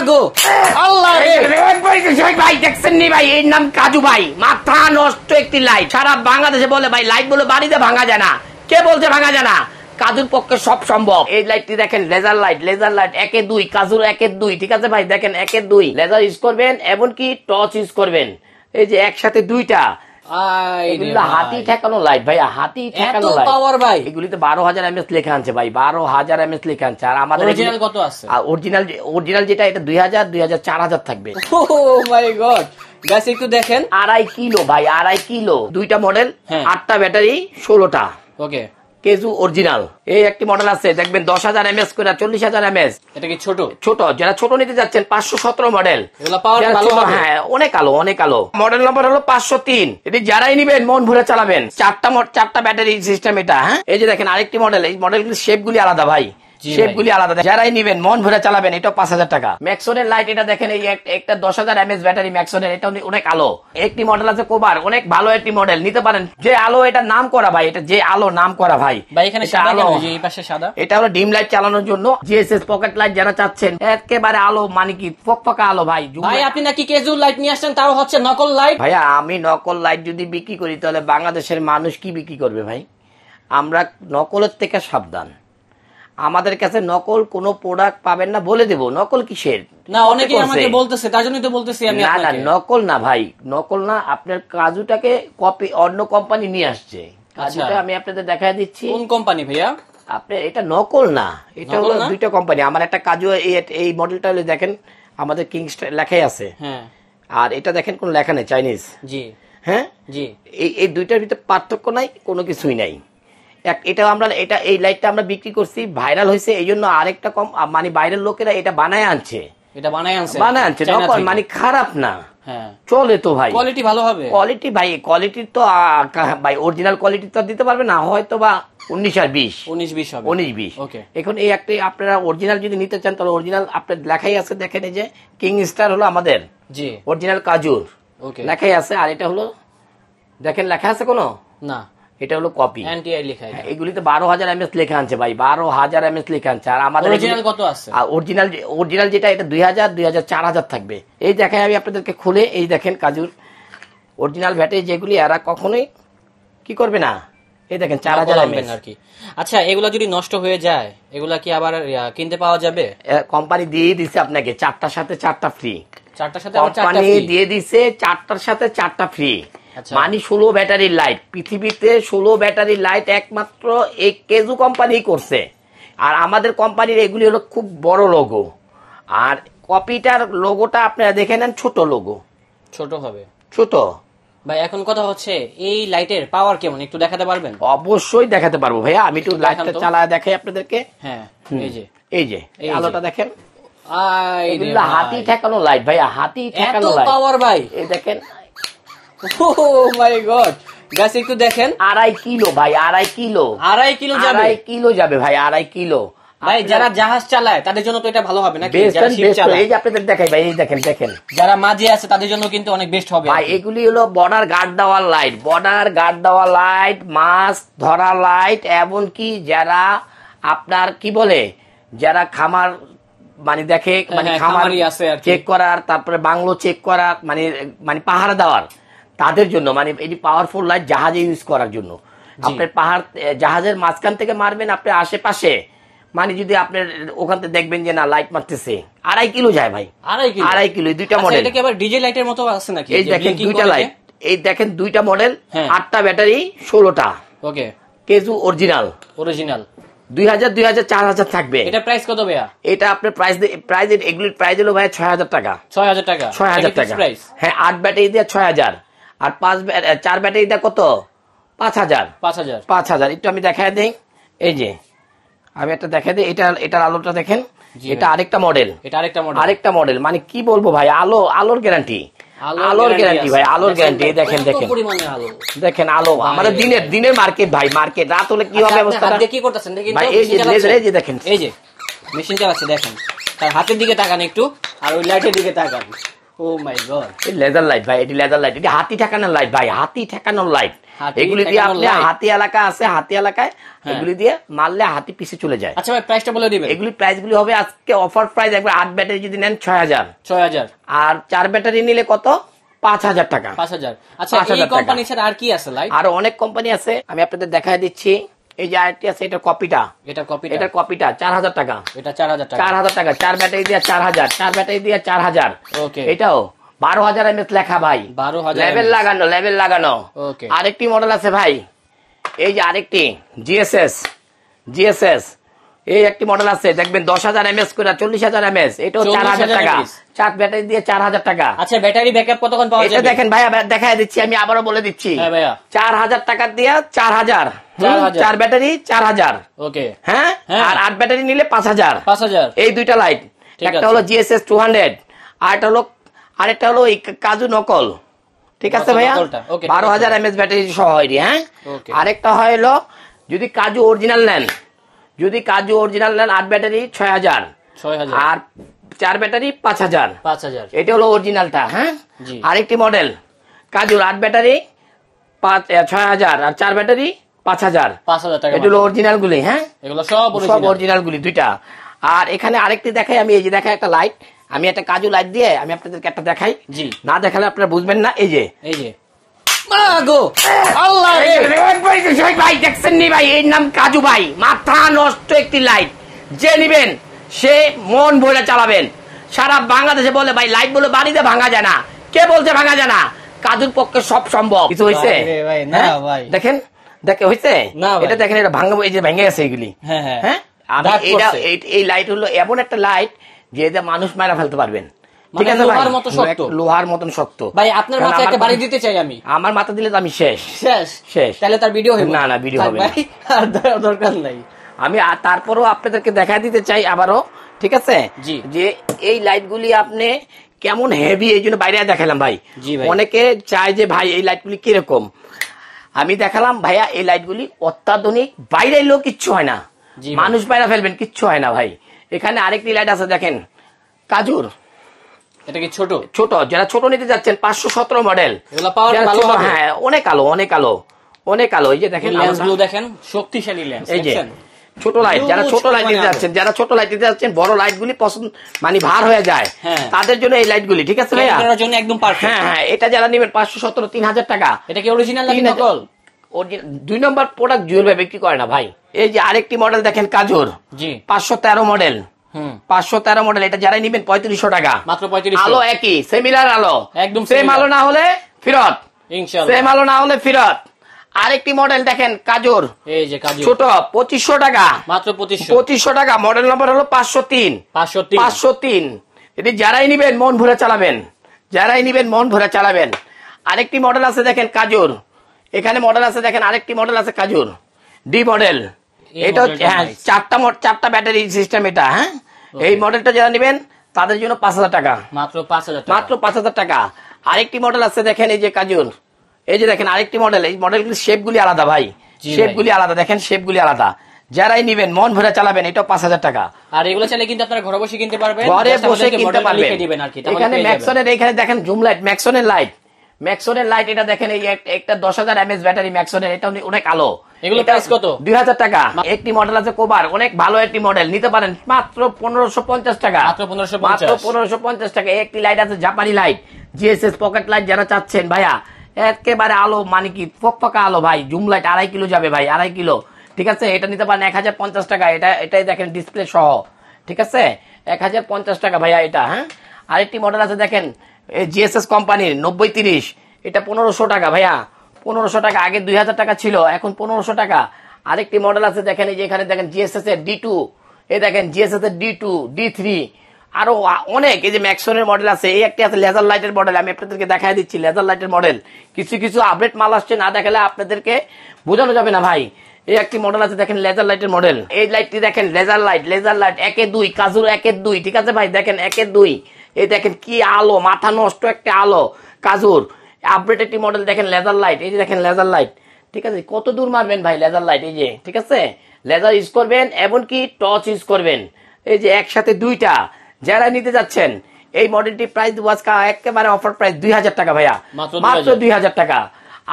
গো আল্লাহ ভাই দেখছেন নি ভাই, এর নাম কাজু ভাই। মাথা নষ্ট একটি লাইট, সারা বাংলাদেশে বলে ভাই লাইট বলে বাড়িতে ভাঙা যায় না। কে বলছে ভাঙা যায় না? কাজুর পক্ষে সব সম্ভব। এই লাইটটি দেখেন, লেজার লাইট, লেজার লাইট 1-2, কাজুর 1-2, ঠিক আছে ভাই? দেখেন 1-2 লেজার ইউজ করবেন, এমনকি টর্চ ইউজ করবেন। এই যে একসাথে দুইটা, এগুলো হাতি ঠেকানো লাইট ভাই, হাতি ঠেকানো লাইট। পাওয়ার ভাই, এগুলিতে 12,000 mAh লেখা আছে ভাই, 12,000 mAh লেখা আছে। আর আমাদের অরিজিনাল কত আছে? অরিজিনাল যেটা, এটা 2000, 4000 থাকবে। ও মাই গড গাইস, একটু দেখেন, 2.5 কিলো ভাই, 2.5 কিলো। দুইটা মডেল, 8টা ব্যাটারি, 16টা। ওকে, কেজু অরিজিনাল। এই একটি মডেল আছে দেখবেন 10,000 mAh করে, 40,000 mAh। এটা কি ছোট? ছোট, যারা ছোট নিতে যাচ্ছেন 517 মডেল। এগুলা পাওয়ার ভালো হবে? হ্যাঁ, অনেক আলো, অনেক আলো। মডেল নম্বর হলো 503। এটি যারাই নিবেন মন ভরে চালাবেন। 4টা ব্যাটারি সিস্টেম এটা। হ্যাঁ, এই যে দেখেন আরেকটি মডেল। এই মডেলগুলো শেপগুলি আলাদা ভাই, শেপগুলি আলাদা। যারাই নিবেন মন ভরে চালাবেন, এটা 5,000 টাকা। ম্যাক্সনের লাইট এটা দেখেন, এই একটা 10,000 mAh ব্যাটারি ম্যাক্সনের, এটা অনেক আলো। একটি মডেল আছে কোবার, অনেক ভালো একটি মডেল, নিতে পারেন। যে আলো, এটা নাম করা ভাই, এটা যে আলো নাম করা ভাই। এখানে আলো, এই পাশে সাদা, এটা হলো ডিম লাইট চালানোর জন্য। জিএসএস পকেট লাইট যারা চাচ্ছেন, একেবারে আলো, মানে কি ফকফকা আলো ভাই। ভাই আপনি নাকি কেজুর লাইট নিয়ে আসছেন, তাও হচ্ছে নকল লাইট? ভাইয়া আমি নকল লাইট যদি বিক্রি করি, তাহলে বাংলাদেশের মানুষ কি বিক্রি করবে ভাই? আমরা নকলের থেকে সাবধান। আমাদের কাছে নকল কোন প্রোডাক্ট পাবেন না, বলে দেব। নকল কিসের? না, অনেকেই আমাকে বলতেছে, তার জন্যই তো বলতেছি আমি। না না, নকল না ভাই, নকল না। আপনার কাজুটাকে কপি অন্য কোম্পানি নিয়ে আসছে। কাজুটা আমি আপনাদের দেখায় দিচ্ছি। কোন কোম্পানি ভাইয়া? আপনি, এটা নকল না, এটা হলো দুইটা কোম্পানি। আমার একটা কাজু, এই মডেলটা হলে দেখেন আমাদের কিংস্টার লেখাই আছে। হ্যাঁ, আর এটা দেখেন কোন লেখা নেই, চাইনিজ। জি হ্যাঁ জি, এই দুইটার ভিতরে পার্থক্য নাই, কোনো কিছুই নাই। এটা আমরা, এই লাইটটা আমরা বিক্রি করছি, ভাইরাল হয়েছে, এই জন্য আরেকটা কম, মানে বাইরের লোকেরা এটা বানায় আনছে। এটা বানায় আনছে, নকল, মানে খারাপ না। হ্যাঁ, চলে তো ভাই, কোয়ালিটি ভালো হবে। কোয়ালিটি ভাই, কোয়ালিটি তো ভাই অরিজিনাল কোয়ালিটি তো দিতে পারবে না, হয়তো বা 19 আর 20 হবে, 19-20। এখন এই একটা আপনারা অরিজিনাল যদি নিতে চান, তাহলে অরিজিনাল আপনার লেখাই আছে, দেখেন এই যে কিং স্টার হলো আমাদের জি অরিজিনাল কাজুর লেখাই আছে। আর এটা হলো দেখেন লেখা আছে কোনো না, এটা হলো কপি, এনটিআই লেখা। এগুলিতে 12,000 mAh লেখা আছে ভাই, 12,000 mAh লেখা আছে। আর আমাদের অরিজিনাল কত আছে? অরিজিনাল যেটা, এটা 2000, 4000 থাকবে। এই দেখাই আমি আপনাদেরকে খুলে, এই দেখেন কাজুর অরিজিনাল ব্যাটারি, যেগুলি এরা কখনোই কি করবে না। এই দেখেন 4000 mAh আর কি। আচ্ছা, এগুলা যদি নষ্ট হয়ে যায়, এগুলা কি আবার কিনতে পাওয়া যাবে? কোম্পানি দিয়ে দিচ্ছে আপনাকে 4টার সাথে 4টা ফ্রি। 4টার সাথে কোম্পানি দিয়ে দিচ্ছে 4টার সাথে 4টা ফ্রি, মানে 16 ব্যাটারির লাইট। পৃথিবীতে 16 ব্যাটারির লাইট একমাত্র এই কেজু কোম্পানি করছে। আর আমাদের কোম্পানির এগুলি হলো খুব বড় লোগো, আর কপিটার লোগোটা আপনারা দেখে নেন, ছোট লোগো, ছোট হবে, ছোট। ভাই এখন কথা হচ্ছে, এই লাইটের পাওয়ার কেমন একটু দেখাতে পারবেন? অবশ্যই দেখাতে পারবো ভাইয়া, আমি একটু লাইটটা চালায় দেখাই আপনাদেরকে। হ্যাঁ, এই যে আলোটা দেখেন, এগুলো হাতি ঠেকানো লাইট ভাইয়া, হাতি ঠেকানো লাইট, পাওয়ার ভাই। এই দেখেন, ও মাই গড গাইস, একটু দেখেন, 2.5 কিলো ভাই, 2.5 কিলো, 2.5 কিলো যাবে, 2.5 কিলো যাবে ভাই, 2.5 কিলো। ভাই যারা জাহাজ চালায় তাদের জন্য তো এটা ভালো হবে নাকি? যারা শিপ চালায়, এই যে আপনাদের দেখাই ভাই, এই দেখেন, যারা মাঝে আছে তাদের জন্য কিন্তু অনেক বেস্ট হবে ভাই। এগুলি হলো বর্ডার গার্ড দেওয়া লাইট, বর্ডার গার্ড দেওয়া লাইট, মাছ ধরা লাইট, এমনকি যারা আপনার কি বলে, যারা খামার মানে দেখে, মানে খামার চেক করার, তারপরে বাংলো চেক করার, মানে পাহারা দেওয়ার, তাদের জন্য, মানে এটি পাওয়ারফুল লাইট জাহাজে ইউজ করার জন্য। আপনার পাহাড়, জাহাজের মাঝখান থেকে মারবেন, আপনার আশেপাশে, মানে যদি আপনার ওখান থেকে দেখবেন যে না লাইট মারতেছে, 2.5 কিলো যায় ভাই, 2.5 কিলো। দুইটা মডেল। এটা কি আবার ডিজে লাইটের মতো আছে নাকি? এই দেখেন দুইটা লাইট, এই দেখেন দুইটা মডেল, 8টা ব্যাটারি, 16টা। ওকে, কেজু অরিজিনাল 2000, 4000 থাকবে। এটা প্রাইস কত ভাইয়া? এটা আপনার প্রাইস এগুলির প্রাইস হলো ভাইয়া 6000 টাকা। 6000 টাকা হ্যাঁ, 8 ব্যাটারি দিয়ে 6000, আর 4 ব্যাটারি দিয়ে কত? 5000। একটু আমি দেখায় দিই, এই যে আমি একটা দেখাই দিই, এটার আলোটা দেখেন, এটা আরেকটা মডেল, মানে কি বলবো ভাই, আলোর গ্যারান্টি, আলোর গ্যারান্টি ভাই, আলোর গ্যারান্টি। দেখেন আলো, আমাদের দিনের মার্কেট ভাই, মার্কেট। রাত হলে কি হবে অবস্থাটা? কি করতেছেন ভাই, এই যে দেখেন, এই যে মেশিন চালাচ্ছে, দেখেন তার হাতের দিকে তাকান একটু, আর ওই লাইটের দিকে তাকান। ও মাই গড, এই লেজার লাইট ভাই, এটি লেজার লাইট, এটি হাতি ঠেকানোর লাইট ভাই, হাতি ঠেকানোর লাইট। এগুলি দিয়ে আপনি হাতি এলাকা আছে, হাতি এলাকায় এগুলি দিয়ে মারলে হাতি পিছে চলে যায়। আচ্ছা ভাই প্রাইসটা বলে দিবেন। এগুলি প্রাইস গুলি হবে আজকে অফার প্রাইস, একবার 8 ব্যাটারি যদি নেন 6000, আর 4 ব্যাটারি নিলে কত 5000 টাকা। 5000। আচ্ছা এই কোম্পানি ছাড়া আর কি আছে লাইট? আর অনেক কোম্পানি আছে, আমি আপনাদের দেখায় দিচ্ছি। এই যে আরেকটি আছে, এটার কপিটা, এটার কপিটা 4000 টাকা, এটা 4000 টাকা, 4000 টাকা, 4 ব্যাটারি দিয়ে 4000, 4 ব্যাটারি দিয়ে 4000। ওকে, এটাও 12000 এমএস লেখা ভাই, 12000 লেভেল লাগানো, লেভেল লাগানো। ওকে, আরেকটি মডেল আছে ভাই, এই যে আরেকটি জিএসএস, এই একটি মডেল আছে দেখবেন 10000 এমএস করে 40000 এমএস, এটাও 4000 টাকা, 4 ব্যাটারি দিয়ে 4000 টাকা। আচ্ছা ব্যাটারি ব্যাকআপ কতক্ষণ পাওয়া যাবে? এটা দেখেন ভাই, দেখায় দিচ্ছি, আমি আবারও বলে দিচ্ছি। হ্যাঁ ভাইয়া, 4000 টাকা দিয়ে 4000, 4 ব্যাটারি 4000। ওকে, হ্যাঁ, আর 8 ব্যাটারি নিলে 5000। এই দুইটা লাইট, একটা হলো জিএসএস 200, আরেকটা হলো কাজু নকল, ঠিক আছে ভাইয়া, 12000 এমএস ব্যাটারি সহ হয়। হ্যাঁ, আরেকটা হলো যদি কাজু অরিজিনাল নেন, 8 ব্যাটারি 6000, আর 4 ব্যাটারি 5000। এটা হলো অরিজিনালটা। হ্যাঁ, আরেকটি মডেল কাজুর 8 ব্যাটারি 6000, আর 4 ব্যাটারি 5000 টাকা। এটা হলো অরিজিনাল গুলি। হ্যাঁ, এগুলো সব অরিজিনাল গুলি, দুইটা। আর এখানে আরেকটি দেখাই আমি, এই যে দেখাই একটা লাইট, আমি একটা কাজু লাইট দিয়ে আমি আপনাদেরকে একটা দেখাই, না দেখালে আপনারা বুঝবেন না। এই যে ভাই দেখছেন নি ভাই, এর নাম কাজু ভাই, মাথা নষ্ট একটি লাইট, যে নিবেন সে মন ভরে চালাবেন। সারা বাংলাদেশে বলে ভাই লাইট বলে বাড়িতে ভাঙা যায় না, কে বলছে ভাঙা যায় না? কাজুর পক্ষে সব সম্ভব। কিছু হয়েছে দেখেন, হয়েছে এটা দেখেন, এটা ভাঙা, এই যে ভেঙে গেছে এগুলি। হ্যাঁ, এই লাইট হলো এমন একটা লাইট যে মানুষ মারা ফেলতে পারবেন, ঠিক আছে ভাই, লোহার মতন শক্ত ভাই। আপনার মাথায় একটা বাড়ি দিতে চাই আমি, আমার মাথা দিলে তো আমি শেষ। তাহলে তার ভিডিও হবে না, ভিডিও হবে না, আর দরকার নাই। আমি তারপরও আপনাদেরকে দেখা দিতে চাই আবারও, ঠিক আছে, যে এই লাইট গুলি আপনি কেমন হেভি, এই জন্য বাইরে দেখালাম ভাই। অনেকে চায় যে ভাই এই লাইট গুলি কিরকম, আমি দেখালাম ভাইয়া এই লাইট গুলি অত্যাধুনিক, বাইরে এলেও কিচ্ছু হয় না, মানুষ বাইরে ফেলবেন কিচ্ছু হয় না ভাই। এখানে আরেকটি লাইট আছে দেখেন কাজুর, এটা কি ছোট, যারা ছোট নিতে যাচ্ছেন 517 মডেল, হ্যাঁ অনেক আলো, অনেক আলো। এই যে দেখেন শক্তিশালী লেন্স, এই যে ছোট লাইট, যারা ছোট লাইট নিতে যাচ্ছেন, বড় লাইট গুলি পছন্দ মানে ভার হয়ে যায়, তাদের জন্য এই লাইট গুলি, ঠিক আছে ভাইয়া, একদম পারফেক্ট। হ্যাঁ, এটা যারা নেবেন 517, 3000 টাকা। এটা কি অরিজিনাল নাকি নকল? 2 নম্বর প্রোডাক্ট জুয়েল ভাই বিক্রি করে না ভাই। এই যে আরেকটি মডেল দেখেন কাজুর, 513 মডেল, 513 মডেল, এটা যারাই নিবেন 3500 টাকা মাত্র। 3500, আলো একই, সিমিলার আলো, একদম সেম আলো না হলে ফেরত, ইনশাআল্লাহ, সেম আলো না হলে ফেরত। আরেকটি মডেল দেখেন কাজুর, এই যে কাজুর ছোট, 2500 টাকা মাত্র, 2500 টাকা। মডেল নম্বর হলো 503। এটি যারাই নিবেন মন ভরে চালাবেন, আরেকটি মডেল আছে দেখেন কাজুর, এখানে মডেল আছে দেখেন, আরেকটি মডেল আছে কাজুর ডি মডেল, এটা 4টা ব্যাটারি সিস্টেম এটা। হ্যাঁ, এই মডেলটা যারা নিবেন তাদের জন্য 5000 টাকা মাত্র, 5000 টাকা। আরেকটি মডেল আছে দেখেন, এই যে কাজুর, এই যে দেখেন আরেকটি মডেল, এই মডেলগুলি শেপগুলি আলাদা ভাই, শেপগুলি আলাদা, দেখেন শেপগুলি আলাদা। যারাই নিবেন মন ভরে চালাবেন, এটা 5000 টাকা। আর এগুলো চাইলে কিন্তু আপনারা ঘরে বসে কিনতে পারবেন, এখানে ম্যাক্সনের, এখানে দেখেন জুম লাইট, ম্যাক্সনের লাইট, এটা দেখেন এই একটা 10000 এমএস ব্যাটারি ম্যাক্সনের, এটা অনেক আলো। এগুলো প্রাইস কত? 2000 টাকা। একটি মডেল আছে কোবার, অনেক ভালো একটি মডেল, নিতে পারেন মাত্র 1550 টাকা, মাত্র 1550 টাকা। একটি লাইট আছে জাপানি লাইট, জিএসএস পকেট লাইট, যারা চাচ্ছেন ভাইয়া একেবারে আলো, মানে কি ফকফকা আলো ভাই, জুম লাইট 2.5 কিলো যাবে ভাই, 2.5 কিলো, ঠিক আছে, এটা নিতে পারেন 1050 টাকা। এটাই দেখেন ডিসপ্লে সহ, ঠিক আছে, 1050 টাকা ভাইয়া এটা। হ্যাঁ, আরেকটি মডেল আছে দেখেন জিএসএস কোম্পানির 9030, এটা 1500 টাকা ভাইয়া, 1500 টাকা। আগে 2000 টাকা ছিল, এখন 1500 টাকা। আরেকটি মডেল আছে দেখেন, এই যে এখানে দেখেন জিএসএস এর D2, এই দেখেন জিএসএস এর D2, D3, আরো অনেক। এই যে ম্যাক্সনের মডেল আছে, এই একটি আছে লেজার লাইটের মডেল, আমি আপনাদেরকে দেখাই দিচ্ছি লেজার লাইটের মডেল। কিছু আপডেট মাল আসছে, না দেখালে আপনাদেরকে বোঝানো যাবে না ভাই। এই একটি মডেল আছে দেখেন লেজার লাইটের মডেল, এই লাইটটি দেখেন লেজার লাইট 1-2, কাজুর 1-2, ঠিক আছে ভাই, দেখেন 1-2, এই দেখেন কি আলো, মাথা নষ্ট একটা আলো কাজুর। আপডেট একটি মডেল দেখেন লেজার লাইট, এই যে দেখেন লেজার লাইট, ঠিক আছে, কত দূর মারবেন ভাই লেজার লাইট, এই যে, ঠিক আছে, লেজার ইউজ করবেন, এমনকি টর্চ ইউজ করবেন, এই যে একসাথে দুইটা। যারা নিতে যাচ্ছেন এই মডেলটি প্রাইস দেবো আজকে একেবারে অফার প্রাইস 2000 টাকা ভাইয়া, মাত্র 2000 টাকা।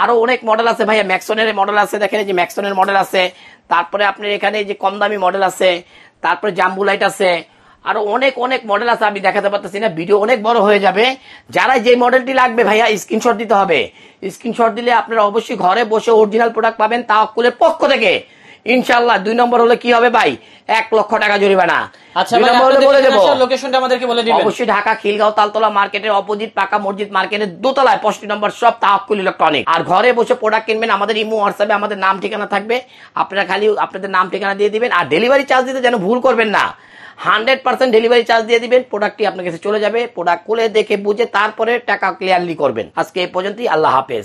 আরো অনেক মডেল আছে ভাইয়া, ম্যাক্সনের মডেল আছে, দেখেন যে ম্যাক্সনের মডেল আছে, তারপরে আপনার এখানে যে কম দামি মডেল আছে, তারপরে জাম্বু লাইট আছে, আরো অনেক অনেক মডেল আছে, আমি দেখাতে পারতেছি না, ভিডিও অনেক বড় হয়ে যাবে। যারা যে মডেলটি লাগবে ভাইয়া স্ক্রিনশট দিতে হবে, স্ক্রিনশট দিলে আপনারা অবশ্যই ঘরে বসে অরিজিনাল প্রোডাক্ট পাবেন তাওয়াক্কুলের পক্ষ থেকে ইনশাআল্লাহ। 2 নম্বর হলে কি হবে ভাই, 1 লক্ষ টাকা জরিমানা। আচ্ছা ভাই, বলে দেব লোকেশনটা আমাদেরকে বলে দিবেন। অবশ্যই ঢাকা খিলগাঁও তালতলা মার্কেটের অপোজিট পাকা মসজিদ মার্কেটের দোতলায় 65 নম্বর সব তাওয়াক্কুল ইলেকট্রনিক। আর ঘরে বসে প্রোডাক্ট কিনবেন, আমাদের ইমো হোয়াটসঅ্যাপে আমাদের নাম ঠিকানা থাকবে, আপনারা খালি আপনাদের নাম ঠিকানা দিয়ে দিবেন। আর ডেলিভারি চার্জ দিতে যেন ভুল করবেন না, 100% ডেলিভারি চার্জ দিয়ে দিবেন, প্রোডাক্টটি আপনার কাছে চলে যাবে। প্রোডাক্ট খুলে দেখে বুঝে তারপরে টাকা ক্লিয়ারলি করবেন। আজকে এই পর্যন্তই, আল্লাহ হাফেজ।